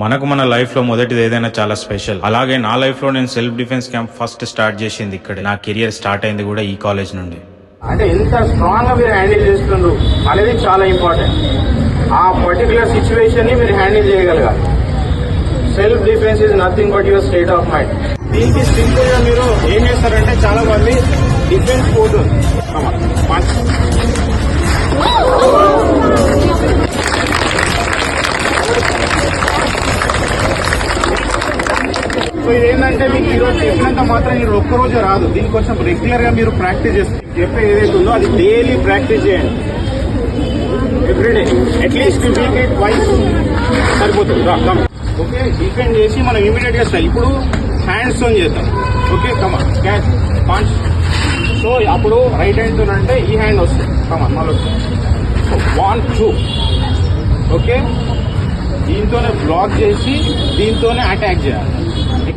మనకు మన లైఫ్ లో మొదటిది ఏదైనా చాలా స్పెషల్. అలాగే నా లైఫ్ లో నేను self defence camp first start చేసింది ఇక్కడ. నా కెరియర్ స్టార్ట్ అయింది కూడా ఈ కాలేజ్ నుండి. అంటే ఎంత స్ట్రాంగ్ గా మీరు హ్యాండిల్ చేస్తున్నారు అనేది చాలా ఇంపార్టెంట్. ఆ పర్టికులర్ సిచ్యువేషన్ ని మీరు హ్యాండిల్ చేయగలగాలి. Self defence is nothing but your state of mind. దీనికి సింపుల్ గా మీరు ఏం చేస్తారంటే చాలా మంది డిఫెన్స్ పోతుంది. సో ఇదేంటంటే మీకు ఈరోజు చెప్పినంత మాత్రం మీరు ఒక్కరోజు రాదు. దీనికోసం రెగ్యులర్ గా మీరు ప్రాక్టీస్ చేస్తారు. చెప్పే ఏదైతే ఉందో అది డైలీ ప్రాక్టీస్ చేయండి. Everyday at least week it wise సరిపోతుంది. ఓకే, డిఫెండ్ చేసి మనం ఇమీడియట్ గా స్టైల్ ఇప్పుడు హ్యాండ్స్ తో చేద్దాం. ఓకే, కమా క్యాచ్ పంచ్. సో అప్పుడు రైట్ హ్యాండ్ తో అంటే ఈ హ్యాండ్ వస్తుంది. కమా మళ్ళీ 1 2. ఓకే, దీంతోనే బ్లాక్ చేసి దీంతోనే అటాక్ చేయాలి.